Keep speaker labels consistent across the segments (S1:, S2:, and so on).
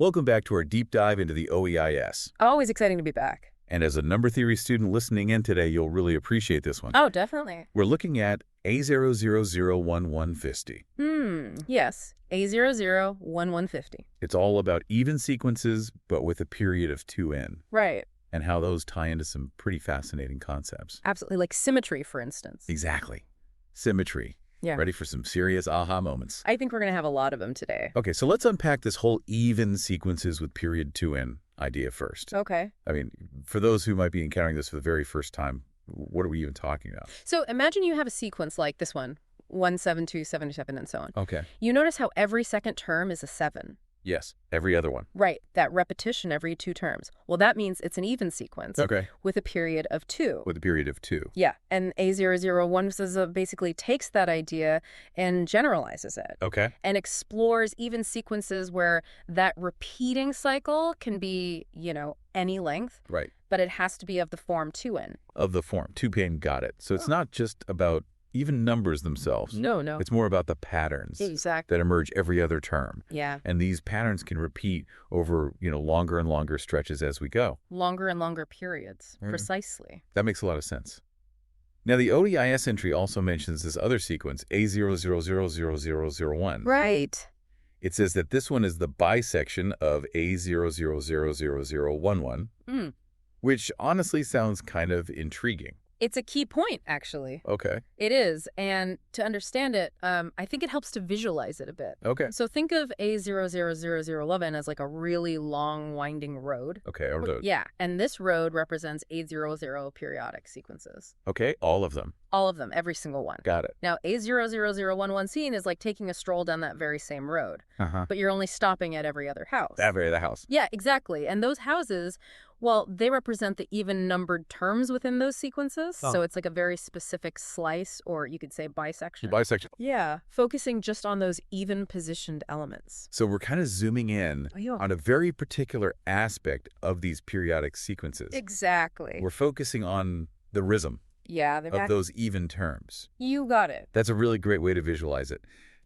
S1: Welcome back to our deep dive into the OEIS.
S2: Always exciting to be back.
S1: And as a number theory student listening in today, you'll really appreciate this one.
S2: Oh, definitely.
S1: We're looking at A00011C.
S2: Yes. A0001150.
S1: It's all about even sequences, but with a period of 2n.
S2: Right.
S1: And how those tie into some pretty fascinating concepts.
S2: Absolutely. Like symmetry, for instance.
S1: Exactly. Symmetry.
S2: Yeah.
S1: Ready for some serious aha moments?
S2: I think we're going to have a lot of them today.
S1: Okay, so let's unpack this whole even sequences with period 2n idea first.
S2: Okay.
S1: I mean, for those who might be encountering this for the very first time, what are we even talking about?
S2: So imagine you have a sequence like this one, 17277 and so on.
S1: Okay.
S2: You notice how every second term is a 7.
S1: Yes, every other one.
S2: Right. That repetition every 2 terms. Well, that means it's an even sequence.
S1: Okay.
S2: With a period of 2.
S1: With a period of 2.
S2: Yeah. And A001 basically takes that idea and generalizes it.
S1: Okay.
S2: And explores even sequences where that repeating cycle can be, any length.
S1: Right.
S2: But it has to be of the form 2n.
S1: Of the form. 2n, got it. So it's not just about even numbers themselves.
S2: No.
S1: It's more about the patterns
S2: Exactly.
S1: that emerge every other term.
S2: Yeah.
S1: And these patterns can repeat over, longer and longer stretches as we go.
S2: Longer and longer periods.
S1: Mm.
S2: Precisely.
S1: That makes a lot of sense. Now, the OEIS entry also mentions this other sequence, A0000001.
S2: Right.
S1: It says that this one is the bisection of A0000011, which honestly sounds kind of intriguing.
S2: It's a key point, actually.
S1: Okay.
S2: It is. And to understand it, I think it helps to visualize it a bit.
S1: Okay.
S2: So think of A00011 as like a really long, winding road.
S1: Okay, a road.
S2: Yeah. And this road represents A00 periodic sequences.
S1: Okay, all of them.
S2: All of them, every single one.
S1: Got it.
S2: Now, A00011C is like taking a stroll down that very same road. But you're only stopping at every other house.
S1: Every other house.
S2: Yeah, exactly. And those houses, well, they represent the even-numbered terms within those sequences.
S1: Oh.
S2: So it's like a very specific slice, or you could say bisection.
S1: Bisection.
S2: Yeah, focusing just on those even-positioned elements.
S1: So we're kind of zooming in on a very particular aspect of these periodic sequences.
S2: Exactly.
S1: We're focusing on the rhythm of those even terms.
S2: You got it.
S1: That's a really great way to visualize it.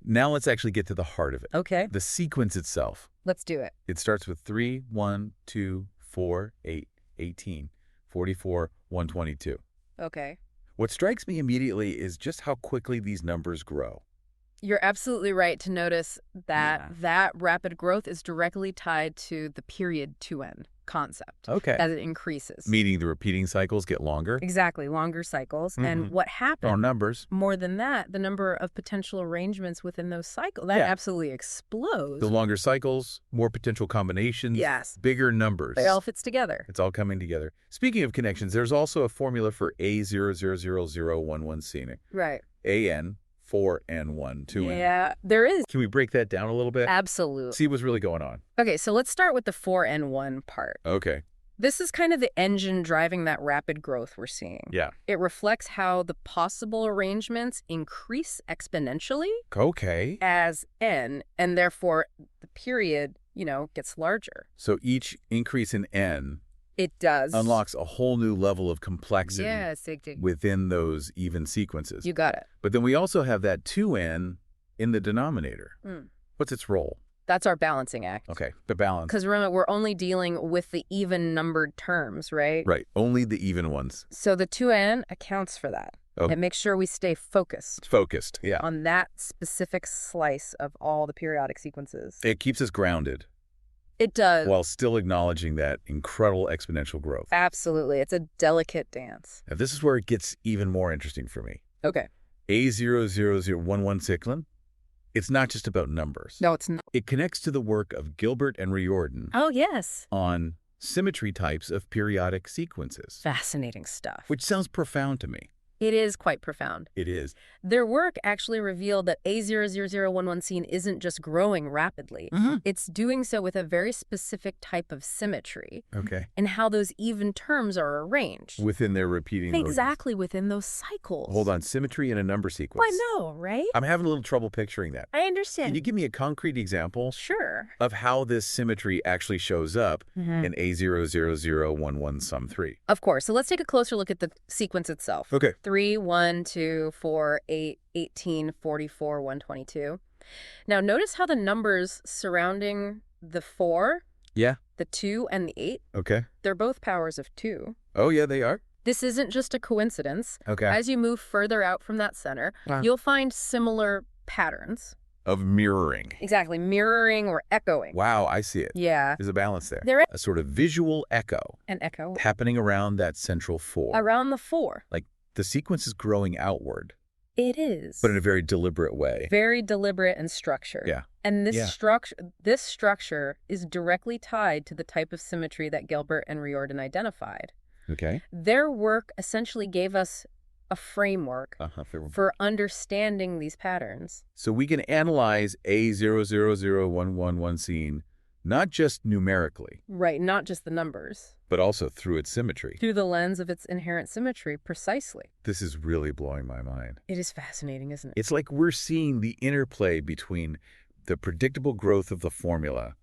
S1: Now let's actually get to the heart of it.
S2: Okay.
S1: The sequence itself.
S2: Let's do it.
S1: It starts with 3, 1, 2, 4, 8, 18, 44, 122.
S2: Okay.
S1: What strikes me immediately is just how quickly these numbers grow.
S2: You're absolutely right to notice that that rapid growth is directly tied to the period 2n concept.
S1: Okay.
S2: As it increases.
S1: Meaning the repeating cycles get longer?
S2: Exactly, longer cycles. And what happens?
S1: Or numbers.
S2: More than that, the number of potential arrangements within those cycles, that absolutely explodes.
S1: The longer cycles, more potential combinations.
S2: Yes.
S1: Bigger numbers.
S2: It all fits together.
S1: It's all coming together. Speaking of connections, there's also a formula for A00011C.
S2: Right.
S1: AN, 4N1, 2N.
S2: Yeah, there is.
S1: Can we break that down a little bit?
S2: Absolutely.
S1: See what's really going on.
S2: Okay, so let's start with the 4N1 part.
S1: Okay.
S2: This is kind of the engine driving that rapid growth we're seeing.
S1: Yeah.
S2: It reflects how the possible arrangements increase exponentially
S1: Okay.
S2: as n, and therefore the period, gets larger.
S1: So each increase in N
S2: It does.
S1: unlocks a whole new level of complexity
S2: Yes,
S1: within those even sequences.
S2: you got it.
S1: But then we also have that 2N in the denominator. What's its role?
S2: That's our balancing act.
S1: Okay, the balance.
S2: Because remember, we're only dealing with the even-numbered terms, right?
S1: Right, only the even ones.
S2: So the 2n accounts for that.
S1: Oh.
S2: It makes sure we stay focused
S1: Focused, yeah.
S2: on that specific slice of all the periodic sequences.
S1: It keeps us grounded
S2: It does.
S1: while still acknowledging that incredible exponential growth.
S2: Absolutely. It's a delicate dance.
S1: Now, this is where it gets even more interesting for me.
S2: Okay.
S1: A00011 it's not just about numbers.
S2: No, it's not.
S1: It connects to the work of Gilbert and Reordan
S2: Oh, yes.
S1: on symmetry types of periodic sequences,
S2: Fascinating stuff.
S1: which sounds profound to me.
S2: It is quite profound.
S1: It is.
S2: Their work actually revealed that A00011C isn't just growing rapidly. It's doing so with a very specific type of symmetry
S1: Okay.
S2: and how those even terms are arranged.
S1: Within their repeating.
S2: Exactly within those cycles.
S1: Hold on. Symmetry in a number sequence.
S2: I know, right?
S1: I'm having a little trouble picturing that.
S2: I understand.
S1: Can you give me a concrete example
S2: Sure.
S1: of how this symmetry actually shows up in A00011
S2: Of course. So let's take a closer look at the sequence itself.
S1: Okay.
S2: 3, 1, 2, 4, 8, 18, 44, 122. Now, notice how the numbers surrounding The 4,
S1: Yeah.
S2: the 2, and the 8,
S1: Okay.
S2: they're both powers of 2.
S1: Oh, yeah, they are.
S2: This isn't just a coincidence.
S1: Okay.
S2: As you move further out from that center, you'll find similar patterns.
S1: Of mirroring.
S2: Exactly, mirroring or echoing.
S1: Wow, I see it.
S2: Yeah.
S1: There's a balance there.
S2: There is
S1: A sort of visual echo
S2: an echo
S1: happening around that central 4.
S2: around the 4.
S1: Like the sequence is growing outward,
S2: It is.
S1: but in a very deliberate way.
S2: Very deliberate and structured.
S1: Yeah.
S2: And this
S1: Yeah.
S2: structure is directly tied to the type of symmetry that Gilbert and Reordan identified.
S1: Okay.
S2: Their work essentially gave us a framework for understanding these patterns.
S1: So we can analyze A00011C not just numerically,
S2: Right, not just the numbers.
S1: but also through its symmetry.
S2: Through the lens of its inherent symmetry, precisely.
S1: This is really blowing my mind.
S2: It is fascinating, isn't it?
S1: It's like we're seeing the interplay between the predictable growth of the formula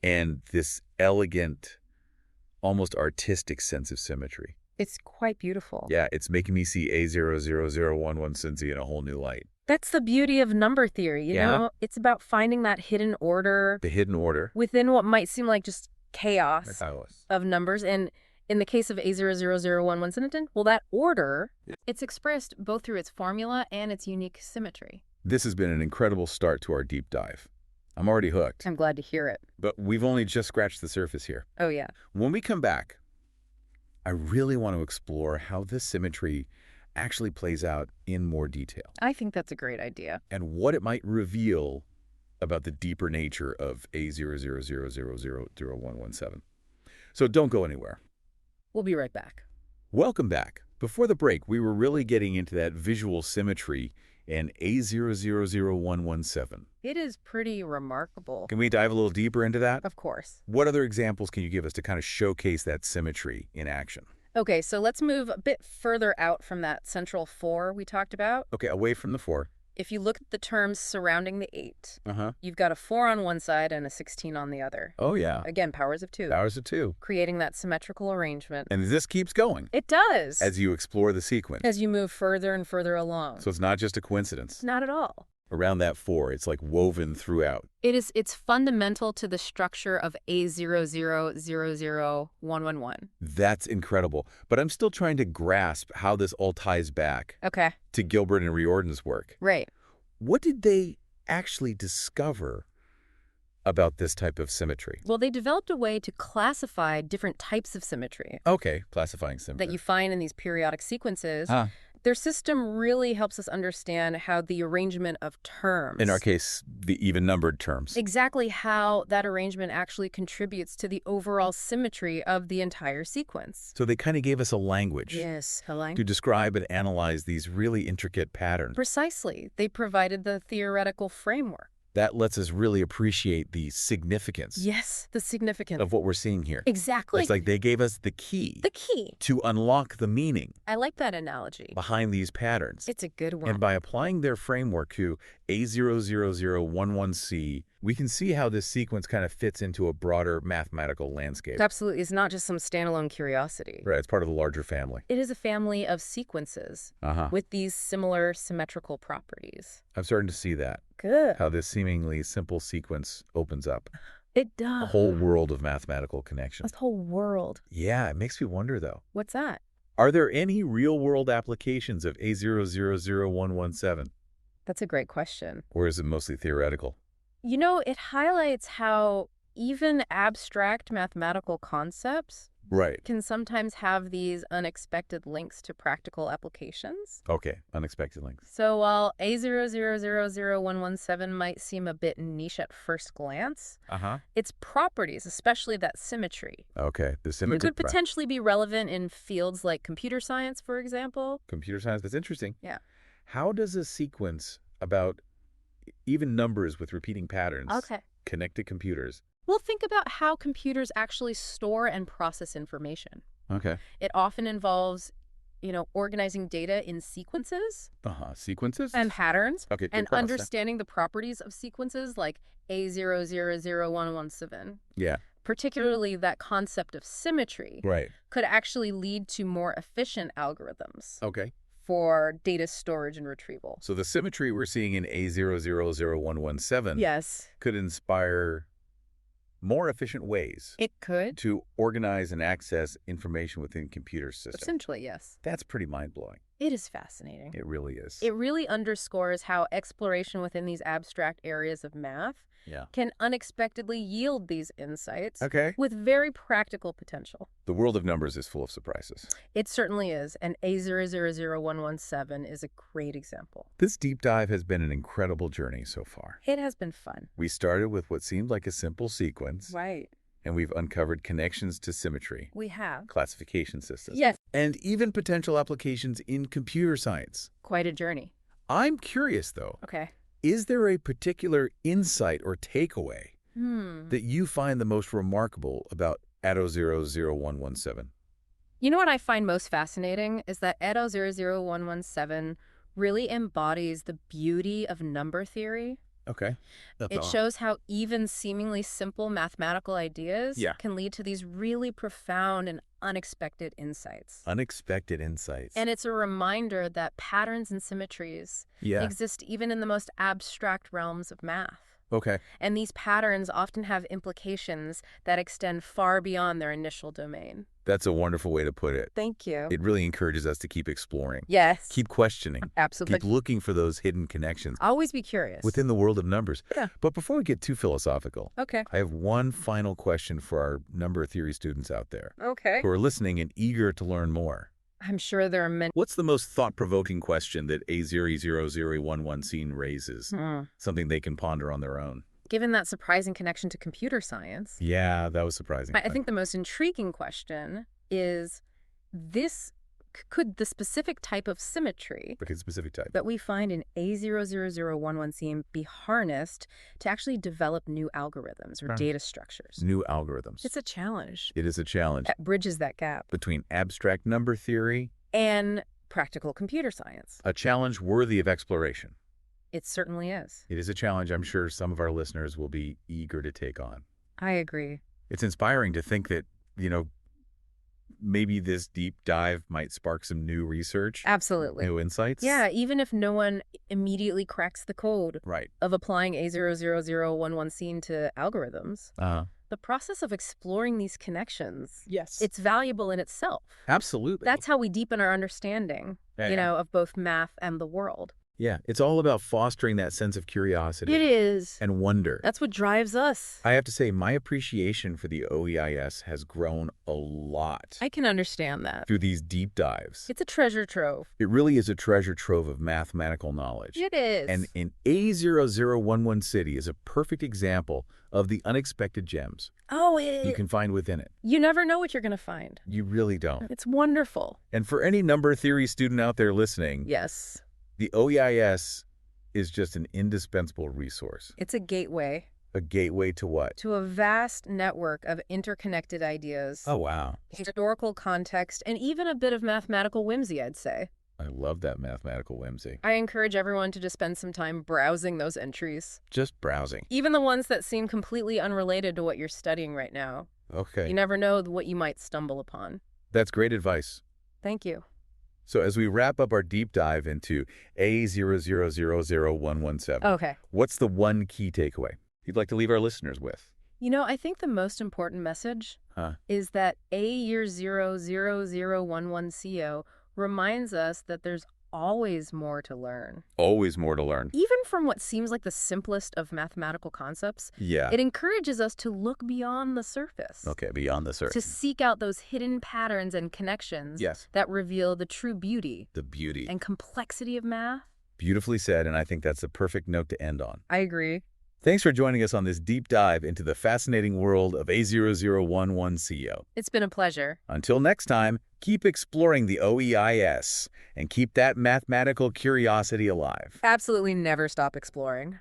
S1: and this elegant, almost artistic sense of symmetry.
S2: It's quite beautiful.
S1: Yeah, it's making me see A00011C in a whole new light.
S2: That's the beauty of number theory, you
S1: Yeah.
S2: know? It's about finding that hidden order
S1: The hidden order.
S2: within what might seem like just chaos of numbers. And in the case of A00011C, well, that order, it's expressed both through its formula and its unique symmetry.
S1: This has been an incredible start to our deep dive. I'm already hooked,
S2: I'm glad to hear it.
S1: but we've only just scratched the surface here.
S2: Oh, yeah.
S1: When we come back, I really want to explore how this symmetry actually plays out in more detail
S2: I think that's a great idea.
S1: and what it might reveal about the deeper nature of A000000117. So don't go anywhere.
S2: We'll be right back.
S1: Welcome back. Before the break, we were really getting into that visual symmetry in A0001117.
S2: It is pretty remarkable.
S1: Can we dive a little deeper into that?
S2: Of course.
S1: What other examples can you give us to kind of showcase that symmetry in action?
S2: Okay, so let's move a bit further out from that central 4 we talked about.
S1: Okay, away from the 4.
S2: If you look at the terms surrounding the 8,
S1: Uh-huh.
S2: you've got a 4 on one side and a 16 on the other.
S1: Oh, yeah.
S2: Again, powers of 2.
S1: Powers of 2.
S2: Creating that symmetrical arrangement.
S1: And this keeps going
S2: It does.
S1: as you explore the sequence.
S2: As you move further and further along.
S1: So it's not just a coincidence.
S2: Not at all.
S1: Around that 4, it's like woven throughout.
S2: It's fundamental to the structure of A0000111.
S1: That's incredible. But I'm still trying to grasp how this all ties back
S2: Okay.
S1: to Gilbert and Reordan's work.
S2: Right.
S1: What did they actually discover about this type of symmetry?
S2: Well, they developed a way to classify different types of symmetry
S1: Okay, classifying symmetry.
S2: that you find in these periodic sequences.
S1: Huh.
S2: Their system really helps us understand how the arrangement of terms.
S1: In our case, the even-numbered terms.
S2: Exactly how that arrangement actually contributes to the overall symmetry of the entire sequence.
S1: So they kind of gave us a language
S2: Yes, Helene.
S1: to describe and analyze these really intricate patterns.
S2: Precisely. They provided the theoretical framework.
S1: That lets us really appreciate the significance
S2: Yes, the significance.
S1: of what we're seeing here.
S2: Exactly.
S1: It's like they gave us the key
S2: The key.
S1: to unlock the meaning
S2: I like that analogy.
S1: behind these patterns.
S2: It's a good one.
S1: And by applying their framework to A00011C, we can see how this sequence kind of fits into a broader mathematical landscape.
S2: Absolutely. It's not just some standalone curiosity.
S1: Right, it's part of the larger family.
S2: It is a family of sequences with these similar symmetrical properties.
S1: I'm starting to see that,
S2: Good.
S1: how this seemingly simple sequence opens up
S2: It
S1: a
S2: does.
S1: whole world of mathematical connections.
S2: A whole world.
S1: Yeah, it makes me wonder, though.
S2: What's that?
S1: Are there any real-world applications of A0001117?
S2: That's a great question.
S1: Or is it mostly theoretical?
S2: You know, it highlights how even abstract mathematical concepts
S1: Right.
S2: can sometimes have these unexpected links to practical applications.
S1: Okay, unexpected links.
S2: So while A0000117 might seem a bit niche at first glance, its properties, especially that symmetry,
S1: Okay, the symmetry.
S2: could potentially be relevant in fields like computer science, for example.
S1: Computer science, that's interesting.
S2: Yeah.
S1: How does a sequence about even numbers with repeating patterns connect to computers?
S2: Well, think about how computers actually store and process information.
S1: Okay.
S2: It often involves, organizing data in sequences
S1: Sequences?
S2: and patterns,
S1: Okay, good
S2: and
S1: process.
S2: understanding the properties of sequences like A0001117.
S1: Yeah,
S2: Particularly that concept of symmetry
S1: right.
S2: could actually lead to more efficient algorithms
S1: Okay.
S2: for data storage and retrieval.
S1: So the symmetry we're seeing in A0001117
S2: Yes.
S1: could inspire more efficient ways
S2: It could.
S1: to organize and access information within computer systems.
S2: Essentially, yes.
S1: That's pretty mind-blowing.
S2: It is fascinating.
S1: It really is.
S2: It really underscores how exploration within these abstract areas of math can unexpectedly yield these insights with very practical potential.
S1: The world of numbers is full of surprises.
S2: It certainly is, and A0001117 is a great example.
S1: This deep dive has been an incredible journey so far.
S2: It has been fun.
S1: We started with what seemed like a simple sequence.
S2: Right.
S1: And we've uncovered connections to symmetry.
S2: We have.
S1: Classification systems.
S2: Yes.
S1: And even potential applications in computer science.
S2: Quite a journey.
S1: I'm curious, though.
S2: Okay.
S1: Is there a particular insight or takeaway that you find the most remarkable about A0001117?
S2: You know what I find most fascinating is that A0001117 really embodies the beauty of number theory.
S1: Okay.
S2: It shows how even seemingly simple mathematical ideas can lead to these really profound and unexpected insights.
S1: Unexpected insights.
S2: And it's a reminder that patterns and symmetries exist even in the most abstract realms of math.
S1: Okay.
S2: And these patterns often have implications that extend far beyond their initial domain.
S1: That's a wonderful way to put it.
S2: Thank you.
S1: It really encourages us to keep exploring.
S2: Yes.
S1: Keep questioning.
S2: Absolutely.
S1: Keep looking for those hidden connections.
S2: Always be curious.
S1: Within the world of numbers.
S2: Yeah.
S1: But before we get too philosophical,
S2: Okay.
S1: I have one final question for our number theory students out there
S2: Okay.
S1: who are listening and eager to learn more.
S2: I'm sure there are many.
S1: What's the most thought-provoking question that A00011C raises? Something they can ponder on their own.
S2: Given that surprising connection to computer science,
S1: Yeah, that was surprising.
S2: I think the most intriguing question is could the specific type of symmetry
S1: specific type
S2: that we find in A00011C be harnessed to actually develop new algorithms or data structures?
S1: New algorithms.
S2: It's a challenge.
S1: It is a challenge.
S2: That bridges that gap
S1: Between abstract number theory
S2: and practical computer science.
S1: a challenge worthy of exploration.
S2: It certainly is.
S1: It is a challenge I'm sure some of our listeners will be eager to take on.
S2: I agree.
S1: It's inspiring to think that, maybe this deep dive might spark some new research.
S2: Absolutely.
S1: New insights.
S2: Yeah, even if no one immediately cracks the code
S1: Right.
S2: of applying A00011C to algorithms, the process of exploring these connections, it's valuable in itself.
S1: Absolutely.
S2: That's how we deepen our understanding, of both math and the world.
S1: Yeah, it's all about fostering that sense of curiosity.
S2: It is.
S1: And wonder.
S2: That's what drives us.
S1: I have to say, my appreciation for the OEIS has grown a lot.
S2: I can understand that.
S1: Through these deep dives.
S2: It's a treasure trove.
S1: It really is a treasure trove of mathematical knowledge.
S2: It is.
S1: And in A00011C is a perfect example of the unexpected gems you can find within it.
S2: You never know what you're going to find.
S1: You really don't.
S2: It's wonderful.
S1: And for any number theory student out there listening,
S2: Yes.
S1: the OEIS is just an indispensable resource.
S2: It's a gateway.
S1: A gateway to what?
S2: To a vast network of interconnected ideas.
S1: Oh, wow.
S2: Historical context, and even a bit of mathematical whimsy, I'd say.
S1: I love that mathematical whimsy.
S2: I encourage everyone to just spend some time browsing those entries.
S1: Just browsing.
S2: Even the ones that seem completely unrelated to what you're studying right now.
S1: Okay.
S2: You never know what you might stumble upon.
S1: That's great advice.
S2: Thank you.
S1: So as we wrap up our deep dive into A0001117,
S2: Okay.
S1: what's the one key takeaway you'd like to leave our listeners with?
S2: I think the most important message is that A00011CO reminds us that there's always more to learn.
S1: Always more to learn.
S2: Even from what seems like the simplest of mathematical concepts, it encourages us to look beyond the surface.
S1: Okay, beyond the surface.
S2: To seek out those hidden patterns and connections that reveal the true beauty.
S1: The beauty.
S2: And complexity of math.
S1: Beautifully said, and I think that's the perfect note to end on.
S2: I agree.
S1: Thanks for joining us on this deep dive into the fascinating world of A00011CO.
S2: It's been a pleasure.
S1: Until next time, keep exploring the OEIS and keep that mathematical curiosity alive.
S2: Absolutely never stop exploring.